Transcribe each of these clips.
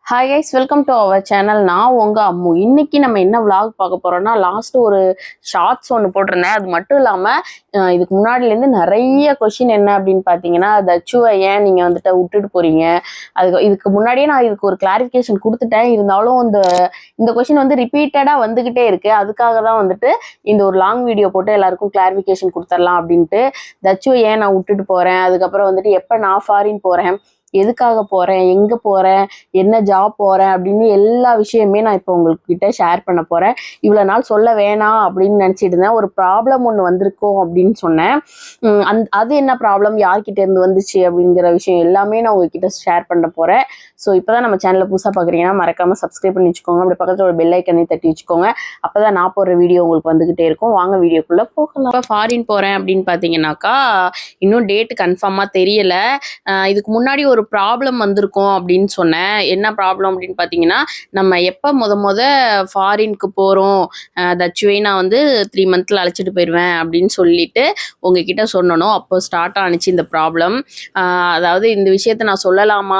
Hi guys, welcome to our channel. நான் உங்கள் அம்மு. இன்னைக்கு நம்ம என்ன விளாக் பார்க்க போகிறோம்னா, லாஸ்ட் ஒரு ஷார்ட்ஸ் ஒன்று போட்டிருந்தேன். அது மட்டும் இல்லாமல் இதுக்கு முன்னாடிலேருந்து நிறைய கொஷின் என்ன அப்படின்னு பார்த்தீங்கன்னா, தச்சுவை ஏன் நீங்கள் வந்துட்டு விட்டுட்டு போகிறீங்க, இதுக்கு முன்னாடியே நான் இதுக்கு ஒரு கிளாரிஃபிகேஷன் கொடுத்துட்டேன். இருந்தாலும் இந்த கொஷின் வந்து ரிப்பீட்டடாக வந்துக்கிட்டே இருக்குது. அதுக்காக தான் வந்துட்டு இந்த ஒரு லாங் வீடியோ போட்டு எல்லாருக்கும் கிளாரிஃபிகேஷன் கொடுத்துடலாம் அப்படின்ட்டு. தச்சுவை ஏன் நான் விட்டுட்டு போகிறேன், அதுக்கப்புறம் வந்துட்டு எப்போ நான் ஃபாரின் போகிறேன், எதுக்காக போகிறேன், எங்கே போகிறேன், என்ன ஜாப் போகிறேன் அப்படின்னு எல்லா விஷயமே நான் இப்போ உங்கள்கிட்ட ஷேர் பண்ண போகிறேன். இவ்வளோ நாள் சொல்ல வேணாம் அப்படின்னு நினச்சிட்டு இருந்தேன். ஒரு ப்ராப்ளம் ஒன்று வந்திருக்கோம் அப்படின்னு சொன்னேன். அது என்ன ப்ராப்ளம், யார்கிட்ட இருந்து வந்துச்சு அப்படிங்கிற விஷயம் எல்லாமே நான் உங்ககிட்ட ஷேர் பண்ண போகிறேன். ஸோ இப்போ தான் நம்ம சேனலில் புதுசாக பார்க்குறீங்கன்னா மறக்காமல் சப்ஸ்கிரைப் பண்ணி வச்சுக்கோங்க. அப்படி பக்கத்தில் ஒரு பெல் ஐக்கனை தட்டி வச்சுக்கோங்க. அப்போ தான் நான் போடுற வீடியோ உங்களுக்கு வந்துக்கிட்டே இருக்கும். வாங்க வீடியோக்குள்ளே போகலாம். இப்போ ஃபாரின் போகிறேன் அப்படின்னு பார்த்தீங்கன்னாக்கா, இன்னும் டேட்டு கன்ஃபார்மாக தெரியலை. இதுக்கு முன்னாடி ஒரு ப்ராப்ளம் வந்திருக்கும் அப்படின்னு சொன்னேன். என்ன ப்ராப்ளம் அப்படின்னு பார்த்தீங்கன்னா, நம்ம எப்போ முத ஃபாரினுக்கு போகிறோம், தச்சுவை நான் வந்து 3 மந்த்தில் அழைச்சிட்டு போயிடுவேன் அப்படின்னு சொல்லிட்டு உங்ககிட்ட சொன்னணும். அப்போ ஸ்டார்ட் ஆனிச்சு இந்த ப்ராப்ளம். அதாவது இந்த விஷயத்த நான் சொல்லலாமா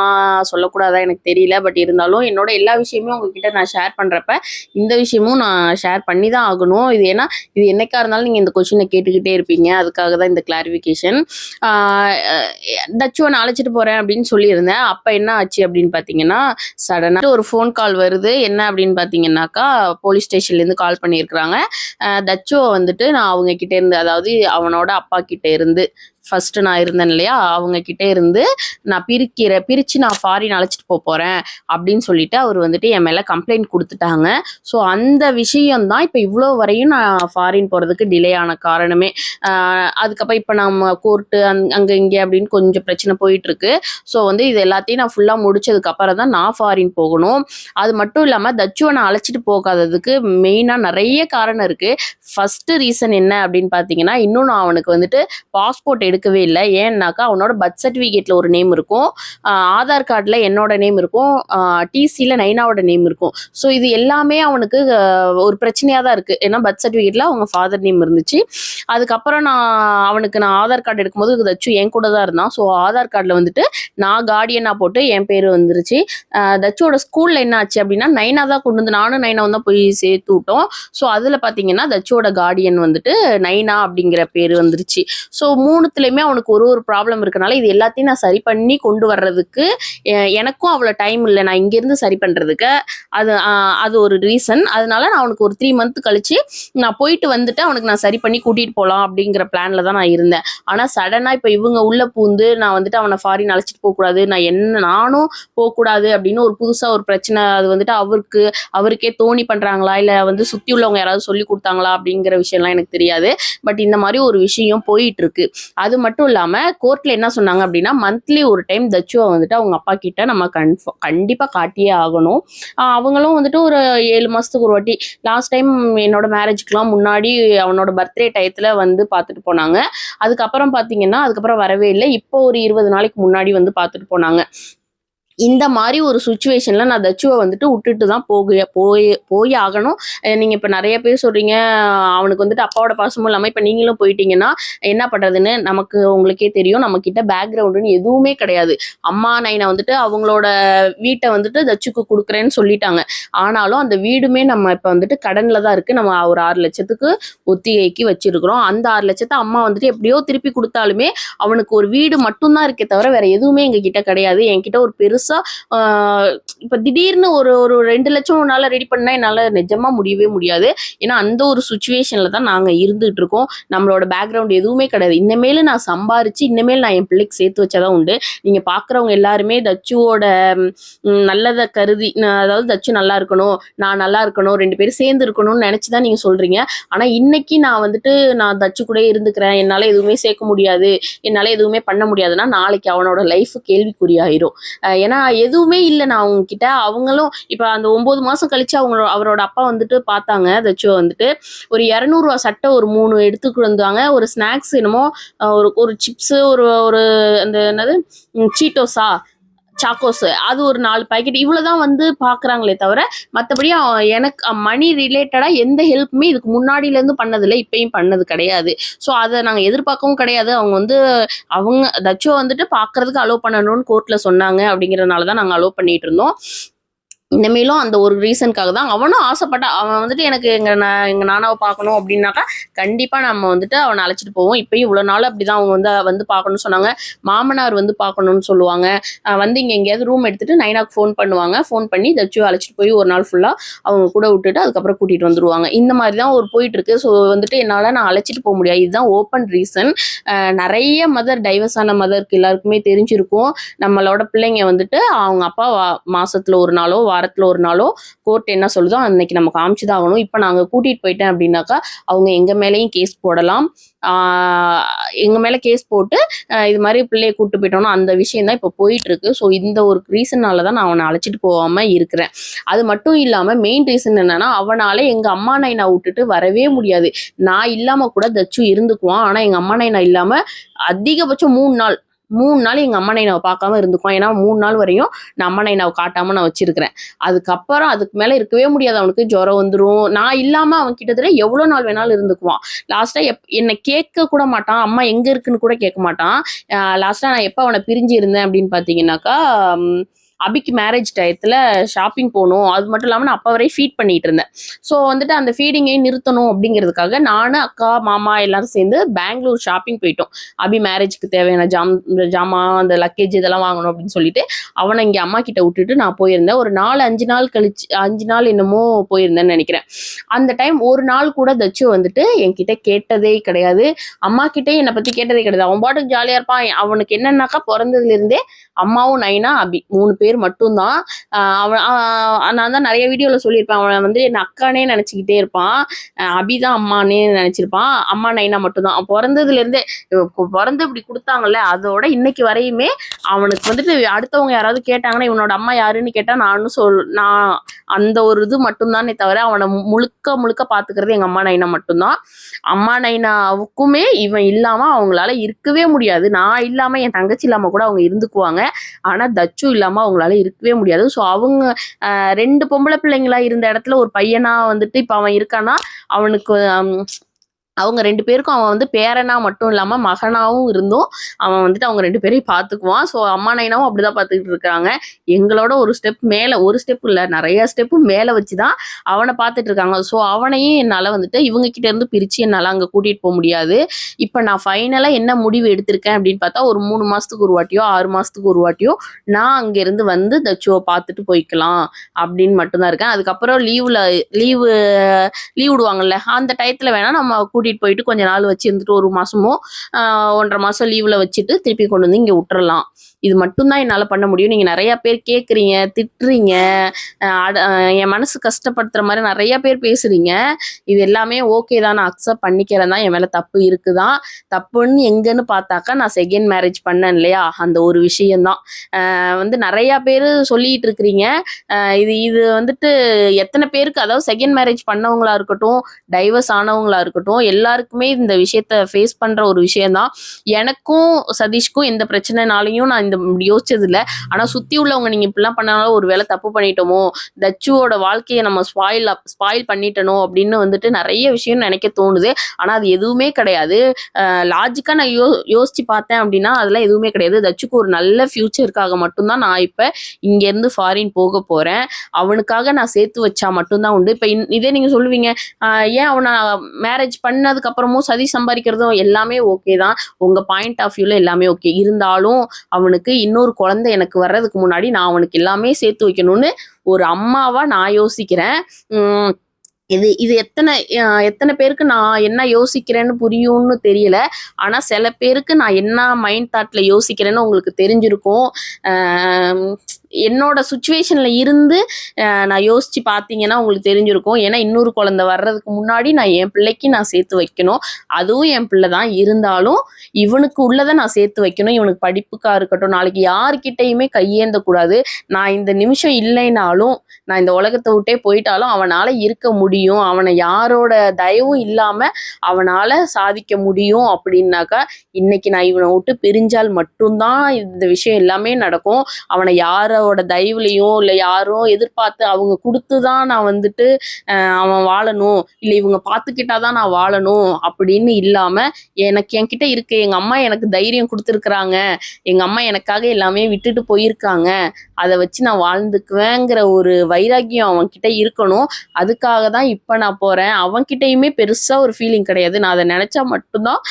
சொல்லக்கூடாதா எனக்கு தெரியல. பட் இருந்தாலும் என்னோட எல்லா விஷயமும் உங்ககிட்ட நான் ஷேர் பண்ணுறப்ப இந்த விஷயமும் நான் ஷேர் பண்ணி தான் ஆகணும். ஏன்னா இது என்னைக்கா இருந்தாலும் நீங்கள் இந்த கொஷினை கேட்டுக்கிட்டே இருப்பீங்க. அதுக்காக தான் இந்த கிளாரிஃபிகேஷன். தச்சுவை நான் அழைச்சிட்டு போகிறேன் அப்படின்னு சொல்லியிருந்தேன். அப்போ என்ன ஆச்சு அப்படின்னு பார்த்தீங்கன்னா, சடனாக ஒரு ஃபோன் கால் வருது. என்ன அப்படின்னு பார்த்தீங்கன்னாக்கா, போலீஸ் ஸ்டேஷன்லேருந்து கால் பண்ணியிருக்கிறாங்க. தச்சுவை வந்துட்டு நான் அவங்க கிட்டே இருந்து, அதாவது அவனோட அப்பா கிட்டே இருந்து, ஃபஸ்ட்டு நான் இருந்தேன் இல்லையா, அவங்க கிட்டே இருந்து நான் பிரித்து நான் ஃபாரின் அழைச்சிட்டு போகிறேன் அப்படின்னு சொல்லிட்டு அவர் வந்துட்டு என் மேலே கம்ப்ளைண்ட் கொடுத்துட்டாங்க. ஸோ அந்த விஷயம்தான் இப்போ இவ்வளோ வரையும் நான் ஃபாரின் போகிறதுக்கு டிலே ஆன காரணமே. அதுக்கப்புறம் இப்போ நம்ம கோர்ட்டு அங்கே இங்கே அப்படின்னு கொஞ்சம் பிரச்சனை போயிட்டுருக்கு. ஸோ வந்து இது எல்லாத்தையும் நான் ஃபுல்லாக முடிச்சதுக்கப்புறம் தான் நான் ஃபாரின் போகணும். அது மட்டும் இல்லாமல் தச்சுவை நான் அழைச்சிட்டு போகாததுக்கு மெயினாக நிறைய காரணம் இருக்குது. ஃபஸ்ட்டு ரீசன் என்ன அப்படின்னு பார்த்தீங்கன்னா, இன்னும் நான் அவனுக்கு வந்துட்டு பாஸ்போர்ட் எடுக்கவே இல்லை. ஏன்னாக்கா அவனோட பர்த் சர்டிஃபிகேட்டில் ஒரு நேம் இருக்கும், ஆதார் கார்டில் என்னோட நேம் இருக்கும், டிசியில் நைனாவோட நேம் இருக்கும். ஸோ இது எல்லாமே அவனுக்கு ஒரு பிரச்சனையாக தான் இருக்குது. ஏன்னா பர்த் சர்டிஃபிகேட்டில் அவங்க ஃபாதர் நேம் இருந்துச்சு. அதுக்கப்புறம் அவனுக்கு நான் ஆதார் கார்டு எடுக்கும்போது தச்சு என் கூட தான் இருந்தான். ஸோ ஆதார் கார்டில் வந்துட்டு நான் கார்டியனாக போட்டு என் பேர் வந்துருச்சு. தச்சோட ஸ்கூலில் என்ன ஆச்சு அப்படின்னா, நைனா தான் கொண்டு வந்து, நானும் நைனாவும் தான் போய் சேர்த்து விட்டோம். ஸோ அதில் பார்த்தீங்கன்னா தச்சோட கார்டியன் வந்துட்டு நைனா அப்படிங்கிற பேர் வந்துருச்சு. ஸோ மூணுத்துலேயுமே அவனுக்கு ஒரு ப்ராப்ளம் இருக்கனால இது எல்லாத்தையும் நான் சரி பண்ணி கொண்டு வர்றதுக்கு எனக்கும் அவ்வளோ டைம் இல்லை. நான் இங்கேருந்து சரி பண்ணுறதுக்கு அது ஒரு ரீசன். அதனால நான் அவனுக்கு ஒரு 3 மந்த் கழிச்சு நான் போயிட்டு வந்துட்டு அவனுக்கு நான் சரி பண்ணி கூட்டிகிட்டு போகலாம் அப்படிங்கிற பிளானில் தான் நான் இருந்தேன். ஆனால் சடனாக இப்போ இவங்க உள்ளே பூந்து நான் வந்துட்டு அவனை ஃபாரின் அழைச்சிட்டு போகக்கூடாது, நானும் போகக்கூடாது அப்படின்னு ஒரு புதுசாக ஒரு பிரச்சனை. அது வந்துட்டு அவருக்கே தோணி பண்ணுறாங்களா இல்லை வந்து சுற்றி உள்ளவங்க யாராவது சொல்லி கொடுத்தாங்களா அப்படிங்கிற விஷயம்லாம் எனக்கு தெரியாது. பட் இந்த மாதிரி ஒரு விஷயம் போயிட்டு இருக்கு. அது மட்டும் இல்லாமல் கோர்ட்டில் என்ன சொன்னாங்க அப்படின்னா, மந்த்லி ஒரு டைம் தச்சுவை வந்துட்டு அவங்க அப்பா கிட்ட நம்ம கண்டிப்பாக காட்டியே ஆகணும். அவங்களும் வந்துட்டு ஒரு 7 மாதத்துக்கு ஒரு வாட்டி, லாஸ்ட் டைம் என்னோட மேரேஜுக்கெலாம் முன்னாடி அவனோட பர்த்டே டயத்தில் வந்து பார்த்துட்டு போனாங்க. அதுக்கப்புறம் பார்த்தீங்கன்னா அதுக்கப்புறம் வரவே இல்லை. இப்போ ஒரு 20 நாளைக்கு முன்னாடி வந்து பார்த்துட்டு போனாங்க. இந்த மாதிரி ஒரு சுச்சுவேஷனில் நான் தச்சுவை வந்துட்டு விட்டுட்டு தான் போய் ஆகணும். நீங்கள் இப்போ நிறைய பேர் சொல்கிறீங்க, அவனுக்கு வந்துட்டு அப்பாவோட பாசமும் இல்லாமல் இப்போ நீங்களும் போயிட்டீங்கன்னா என்ன பண்ணுறதுன்னு. உங்களுக்கே தெரியும், நம்மக்கிட்ட பேக்ரவுண்டுன்னு எதுவுமே கிடையாது. அம்மா நைனா வந்துட்டு அவங்களோட வீட்டை வந்துட்டு தச்சுக்கு கொடுக்குறேன்னு சொல்லிட்டாங்க. ஆனாலும் அந்த வீடுமே நம்ம இப்போ வந்துட்டு கடனில் தான் இருக்குது. நம்ம ஒரு 6 லட்சத்துக்கு ஒத்திகைக்கு வச்சுருக்கிறோம். அந்த 6 லட்சத்தை அம்மா வந்துட்டு எப்படியோ திருப்பி கொடுத்தாலுமே அவனுக்கு ஒரு வீடு மட்டும்தான் இருக்கே தவிர வேறு எதுவுமே எங்ககிட்ட கிடையாது. என்கிட்ட ஒரு பெருசு இப்ப திடீர்னு ஒரு 2 லட்சம் உன்னால ரெடி பண்ணா என்னால நிஜமா முடியவே முடியாது. ஏன்னா அந்த ஒரு சுச்சுவேஷன்ல தான் நாங்க இருந்துட்டு இருக்கோம். நம்மளோட பேக்ரவுண்ட் எதுவுமே கிடையாது. இனிமேல் நான் சம்பாரிச்சு இனிமேல் நான் என் பிள்ளைக்கு சேர்த்து வச்சாதான் உண்டு. நீங்க பாக்குறவங்க எல்லாருமே தச்சுவோட நல்லதை கருதி, அதாவது தச்சு நல்லா இருக்கணும், நான் நல்லா இருக்கணும், 2 பேரும் சேர்ந்து இருக்கணும்னு நினைச்சுதான் நீங்க சொல்றீங்க. ஆனா இன்னைக்கு நான் தச்சு கூட இருந்துக்கிறேன், என்னால எதுவுமே சேர்க்க முடியாது, என்னால எதுவுமே பண்ண முடியாதுன்னா நாளைக்கு அவனோட லைஃப் கேள்விக்குறியாயிரும். ஏன்னா எதுவுமே இல்லை நான் அவங்க கிட்ட. அவங்களும் இப்போ அந்த 9 மாதம் கழிச்சு அவரோட அப்பா வந்துட்டு பார்த்தாங்க. தச்சுவை வந்துட்டு ஒரு 200 ரூபா சட்டை ஒரு 3 எடுத்துக்கிட்டு வந்தாங்க. ஒரு ஸ்நாக்ஸ் என்னமோ ஒரு சிப்ஸு, ஒரு அந்த என்னது சீட்டோஸா சாக்கோஸ், அது ஒரு 4 பாக்கெட், இவ்வளோதான் வந்து பார்க்குறாங்களே தவிர மற்றபடி எனக்கு மணி ரிலேட்டடாக எந்த ஹெல்ப்புமே இதுக்கு முன்னாடியிலேருந்து பண்ணதில்லை, இப்பயும் பண்ணது கிடையாது. ஸோ அதை நாங்கள் எதிர்பார்க்கவும் கிடையாது. அவங்க தச்சுவை வந்துட்டு பார்க்குறதுக்கு அலோவ் பண்ணணும்னு கோர்ட்டில் சொன்னாங்க. அப்படிங்கிறதுனால தான் நாங்கள் அலோவ் பண்ணிகிட்டு இருந்தோம். இனிமேலும் அந்த ஒரு ரீசனுக்காக தான் அவனும் ஆசைப்பட்டான். அவன் வந்துட்டு எனக்கு எங்க நானாவை பார்க்கணும் அப்படின்னாக்கா கண்டிப்பா நம்ம வந்துட்டு அவனை அழைச்சிட்டு போவோம். இப்பயும் இவ்வளவு நாள் அப்படிதான் அவங்க வந்து பார்க்கணும்னு சொன்னாங்க. மாமனார் வந்து பார்க்கணும்னு சொல்லுவாங்க. வந்து இங்க எங்கேயாவது ரூம் எடுத்துட்டு நைனாக்கு ஃபோன் பண்ணுவாங்க. ஃபோன் பண்ணி தச்சுவை அழைச்சிட்டு போய் ஒரு நாள் ஃபுல்லா அவங்க கூட விட்டுட்டு அதுக்கப்புறம் கூட்டிட்டு வந்துருவாங்க. இந்த மாதிரி தான் ஒரு போயிட்டு இருக்கு. ஸோ வந்துட்டு நான் அழைச்சிட்டு போக முடியாது. இதுதான் ஓப்பன் ரீசன். நிறைய மதர் டைவர்ஸ் ஆன மதருக்கு எல்லாருக்குமே தெரிஞ்சிருக்கும். நம்மளோட பிள்ளைங்க வந்துட்டு அவங்க அப்பா மாசத்துல ஒரு நாளோ வாரத்துல ஒரு நாளோ கோர்ட் என்ன சொல்லுதோ அன்னைக்கு நம்ம காமிச்சுதான் ஆகணும். இப்ப நாங்க கூட்டிட்டு போயிட்டேன் அப்படின்னாக்கா அவங்க எங்க மேலேயும் கேஸ் போடலாம். எங்க மேல கேஸ் போட்டு இது மாதிரி பிள்ளைய கூட்டு போயிட்டோம்னா அந்த விஷயம் தான் இப்ப போயிட்டு இருக்கு. ஸோ இந்த ஒரு ரீசனாலதான் நான் அவனை அழைச்சிட்டு போகாம இருக்கிறேன். அது மட்டும் இல்லாம மெயின் ரீசன் என்னன்னா அவனால எங்க அம்மா நைனா விட்டுட்டு வரவே முடியாது. நான் இல்லாம கூட தச்சு இருந்துக்குவான். ஆனா எங்க அம்மா நைனா இல்லாம அதிகபட்சம் 3 நாள் எங்க அம்மா நைனாவை பார்க்காம இருந்துக்குவான். ஏன்னா 3 நாள் வரையும் நான் அம்மா நைனாவை காட்டாம நான் வச்சிருக்கிறேன். அதுக்கு மேல இருக்கவே முடியாது. அவனுக்கு ஜுரம் வந்துடும். நான் இல்லாம அவன் கிட்டத்தட்ட எவ்வளவு நாள் வேணாலும் இருந்துக்குவான். லாஸ்டா என்னை கேட்க கூட மாட்டான். அம்மா எங்க இருக்குன்னு கூட கேட்க மாட்டான். லாஸ்டா நான் எப்ப அவனை பிரிஞ்சு இருந்தேன் அப்படின்னு பாத்தீங்கன்னாக்கா அபிக்கு மேரேஜ் டயத்துல ஷாப்பிங் போகணும். அது மட்டும் இல்லாமல் நான் அப்போ வரை ஃபீட் பண்ணிட்டு இருந்தேன். ஸோ வந்துட்டு அந்த ஃபீடிங்கையும் நிறுத்தணும் அப்படிங்கிறதுக்காக நான் அக்கா மாமா எல்லாரும் சேர்ந்து பெங்களூர் ஷாப்பிங் போயிட்டோம். அபி மேரேஜ்க்கு தேவையான ஜாமான் அந்த லக்கேஜ் இதெல்லாம் வாங்கணும் அப்படின்னு சொல்லிட்டு அவனை இங்கே அம்மா கிட்ட விட்டுட்டு நான் போயிருந்தேன். ஒரு 4-5 நாள் கழிச்சு 5 நாள் என்னமோ போயிருந்தேன்னு நினைக்கிறேன். அந்த டைம் ஒரு நாள் கூட தச்சு வந்துட்டு என்கிட்ட கேட்டதே கிடையாது. அம்மா கிட்டே என்னை பத்தி கேட்டதே கிடையாது. அவன் பாட்டுக்கு ஜாலியா இருப்பான். அவனுக்கு என்னன்னாக்கா பிறந்ததுல இருந்தே அம்மாவும் நைனா அபி 3 பேர் மட்டும்தான். நான் தான் நிறைய வீடியோல சொல்லியிருப்பேன். அவன் வந்து என் அக்கானே நினைச்சுக்கிட்டே இருப்பான். அபிதான் அம்மானே நினைச்சிருப்பான். அம்மா நைனா மட்டும்தான். பிறந்ததுல இருந்தே பிறந்து இப்படி கொடுத்தாங்கல்ல அதோட இன்னைக்கு வரையுமே அவனுக்கு வந்துட்டு அடுத்தவங்க யாராவது கேட்டாங்கன்னா இவனோட அம்மா யாருன்னு கேட்டா நான் அந்த ஒரு இது மட்டும்தானே தவிர அவனை முழுக்க பாத்துக்கிறது எங்க அம்மா நைனா மட்டும்தான். அம்மா நைனாவுக்குமே இவன் இல்லாம அவங்களால இருக்கவே முடியாது. நான் இல்லாம என் தங்கச்சி இல்லாம கூட அவங்க இருந்துக்குவாங்க. ஆனா தச்சு இல்லாம அவங்களால இருக்கவே முடியாது. ஸோ அவங்க 2 பொம்பளை பிள்ளைங்களா இருந்த இடத்துல ஒரு பையனா வந்துட்டு இப்ப அவன் இருக்கான்னா அவனுக்கு அவங்க 2 பேருக்கும் அவன் வந்து பேரனா மட்டும் இல்லாம மகனாவும் இருந்தும் அவன் வந்துட்டு அவங்க 2 பேரையும் பார்த்துக்குவான். ஸோ அம்மா நைனாவும் அப்படிதான் பார்த்துக்கிட்டு இருக்காங்க. எங்களோட ஒரு ஸ்டெப் இல்ல நிறைய ஸ்டெப்பு மேல வச்சுதான் அவனை பார்த்துட்டு இருக்காங்க. ஸோ அவனையும் என்னால வந்துட்டு இவங்க கிட்ட இருந்து பிரிச்சு என்னால அங்க கூட்டிட்டு போக முடியாது. இப்ப நான் ஃபைனலா என்ன முடிவு எடுத்திருக்கேன் அப்படின்னு பார்த்தா ஒரு 3 மாசத்துக்கு ஒரு வாட்டியோ 6 மாசத்துக்கு ஒரு வாட்டியோ நான் அங்க இருந்து வந்து தச்சுவை பார்த்துட்டு போய்க்கலாம் அப்படின்னு மட்டும்தான் இருக்கேன். அதுக்கப்புறம் லீவு விடுவாங்கல்ல அந்த டயத்துல வேணா நம்ம கூட்டிட்டு போயிட்டு கொஞ்ச நாள் வச்சு இருந்துட்டு 1 மாசமோ 1.5 மாசம் லீவ்ல வச்சுட்டு திருப்பி கொண்டு வந்து இங்க விட்டுறலாம். இது மட்டும்தான் என்னால பண்ண முடியும். நீங்க நிறைய பேர் கேக்குறீங்க, திட்டுறீங்க, என் மனசு கஷ்டப்படுத்துற மாதிரி நிறைய பேர் பேசுறீங்க. இது எல்லாமே ஓகே தான், நான் அக்செப்ட் பண்ணிக்கிறேன் தான். என் மேல தப்பு இருக்குதான். தப்புன்னு எங்கன்னு பார்த்தாக்கா நான் செகண்ட் மேரேஜ் பண்ணேன் இல்லையா அந்த ஒரு விஷயம்தான். வந்து நிறைய பேர் சொல்லிட்டு இருக்கிறீங்க. இது வந்துட்டு எத்தனை பேருக்கு அதாவது செகண்ட் மேரேஜ் பண்ணவங்களா இருக்கட்டும் டைவர்ஸ் ஆனவங்களா இருக்கட்டும் எல்லாருக்குமே இந்த விஷயத்த ஃபேஸ் பண்ற ஒரு விஷயம்தான். எனக்கும் சதீஷ்க்கும் எந்த பிரச்சனைனாலையும் நான் இந்த யோசிச்சது இல்லை. ஆனா சுத்தி உள்ளவங்க நீங்க இப்படிலாம் பண்ணாலும் ஒரு வேளை தப்பு பண்ணிட்டோமோ தச்சுவோட வாழ்க்கையை நம்ம ஸ்பாயில் பண்ணிட்டனோ அப்படின்னு வந்துட்டு நிறைய விஷயம் நினைக்க தோணுது. ஆனா அது எதுவுமே கிடையாது. லாஜிக்கா நான் யோசிச்சு பார்த்தேன் அப்படின்னா அதெல்லாம் எதுவுமே கிடையாது. தச்சுக்கு ஒரு நல்ல ஃபியூச்சருக்காக மட்டும்தான் நான் இப்ப இங்க இருந்து ஃபாரின் போக போறேன். அவனுக்காக நான் சேர்த்து வச்சா மட்டும்தான் உண்டு. இப்ப இதே நீங்க சொல்லுவீங்க ஏன் அவனை மேரேஜ் பண்ணதுக்கு அப்புறமும் சதி சம்பாதிக்கிறதும் எல்லாமே ஓகே தான். உங்க பாயிண்ட் ஆஃப் வியூல எல்லாமே ஓகே. இருந்தாலும் அவனுக்கு இன்னொரு குழந்தை எனக்கு வர்றதுக்கு முன்னாடி நான் அவனுக்கு எல்லாமே சேர்த்து வைக்கணும்னு ஒரு அம்மாவா நான் யோசிக்கிறேன். இது எத்தனை பேருக்கு நான் என்ன யோசிக்கிறேன்னு புரியும்னு தெரியல. ஆனா சில பேருக்கு நான் என்ன மைண்ட் தாட்ல யோசிக்கிறேன்னு உங்களுக்கு தெரிஞ்சிருக்கும். என்னோட சுச்சுவேஷன்ல இருந்து நான் யோசிச்சு பார்த்தீங்கன்னா உங்களுக்கு தெரிஞ்சிருக்கும். ஏன்னா இன்னொரு குழந்தை வர்றதுக்கு முன்னாடி நான் என் பிள்ளைக்கு நான் சேர்த்து வைக்கணும். அதுவும் என் பிள்ளை தான். இருந்தாலும் இவனுக்கு உள்ளதை நான் சேர்த்து வைக்கணும். இவனுக்கு படிப்புக்கா இருக்கட்டும் நாளைக்கு யாருக்கிட்டையுமே கையேந்த கூடாது. நான் இந்த நிமிஷம் இல்லைனாலும் நான் இந்த உலகத்தை விட்டே போயிட்டாலும் அவனால இருக்க முடியும். அவனை யாரோட தயவும் இல்லாம அவனால சாதிக்க முடியும் அப்படின்னாக்கா இன்னைக்கு நான் இவனை விட்டு பிரிஞ்சால் மட்டும்தான் இந்த விஷயம் எல்லாமே நடக்கும். அவனை யாரை யாரோட தயவுலயும் இல்ல யாரும் எதிர்பார்த்து அவங்க குடுத்துதான் நான் வந்துட்டு அவன் வாழணும், இல்ல இவங்க பார்த்துக்கிட்டாதான் நான் வாழணும் அப்படின்னு இல்லாம, எனக்கு என்கிட்ட இருக்கு, எங்க அம்மா எனக்கு தைரியம் குடுத்துருக்குறாங்க, எங்க அம்மா எனக்காக எல்லாமே விட்டுட்டு போயிருக்காங்க, அத வச்சு நான் வாழ்ந்துக்குவேங்கிற ஒரு வைராக்கியம் அவன்கிட்ட இருக்கணும். அதுக்காக தான் இப்ப நான் போறேன். அவன்கிட்டயுமே பெருசா ஒரு ஃபீலிங் கிடையாது. நான் அத நெனச்சா மட்டும் தான்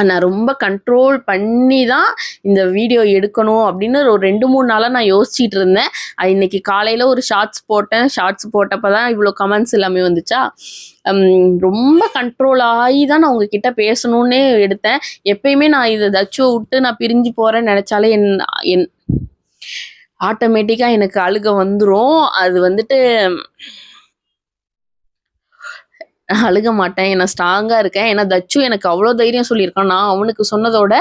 நான் ரொம்ப கண்ட்ரோல் பண்ணி தான் இந்த வீடியோ எடுக்கணும் அப்படின்னு ஒரு 2, 3 நாளா நான் யோசிச்சுட்டு இருந்தேன். இன்னைக்கு காலையில ஒரு ஷார்ட்ஸ் போட்டேன். ஷார்ட்ஸ் போட்டப்ப தான் இவ்ளோ கமெண்ட்ஸ் எல்லாமே வந்துச்சா. ரொம்ப கண்ட்ரோல் ஆகி தான் நான் உங்ககிட்ட பேசணும்னே எடுத்தேன். எப்பயுமே நான் இத தச்சுவ விட்டு நான் பிரிஞ்சு போறேன்னு நெனச்சாலே என் ஆட்டோமேட்டிக்கா எனக்கு அழுக வந்துரும். அது வந்துட்டு அழுக மாட்டேன். நான் ஸ்ட்ராங்கா இருக்கேன். ஏன்னா தச்சு எனக்கு அவ்ளோ தைரியம் சொல்லியிருக்கான். நான் அவனுக்கு சொன்னதோட,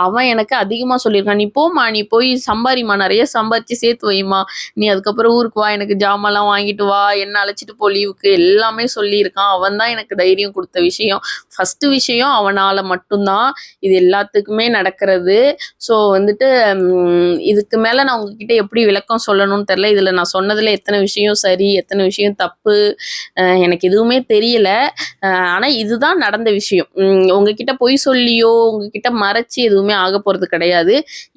அவன் எனக்கு அதிகமா சொல்லியிருக்கான். "நீ போம்மா, நீ போய் சம்பாரிம்மா, நெறைய சம்பாரிச்சு சேர்த்து வைம்மா. நீ அதுக்கப்புறம் ஊருக்கு வா, எனக்கு ஜாமான்லாம் வாங்கிட்டு வா, என்ன அழைச்சிட்டு போ லீவுக்கு." எல்லாமே சொல்லியிருக்கான். அவன் தான் எனக்கு தைரியம் குடுத்த விஷயம். ஃபர்ஸ்ட்டு விஷயம் அவனால மட்டும் தான் இது எல்லாத்துக்குமே நடக்கிறது. ஸோ வந்துட்டு இதுக்கு மேல நான் உங்ககிட்ட எப்படி விளக்கம் சொல்லணும்னு தெரியல. இதுல நான் சொன்னதுல எத்தன விஷயம் சரி, எத்தன விஷயம் தப்பு, எனக்கு எதுவுமே தெரியல. ஆனா இதுதான் நடந்த விஷயம். உங்ககிட்ட பொய் சொல்லியோ, உங்ககிட்ட மறைச்சு எதுவுமே ஆகப்போறது கிடையாது.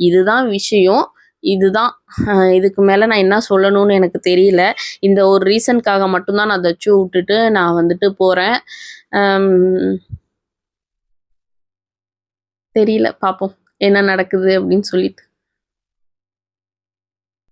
இதுதான் விஷயம். இதுதான். இதுக்கு மேல நான் என்ன சொல்லணும்னு எனக்கு தெரியல. இந்த ஒரு ரீசன்க்காக மட்டும் தான் நான் தச்சுவ விட்டுட்டு நான் வந்துட்டு போறேன். அம் தெரியல. பார்ப்போம். என்ன நடக்குது அப்படின்னு சொல்லிட்டு.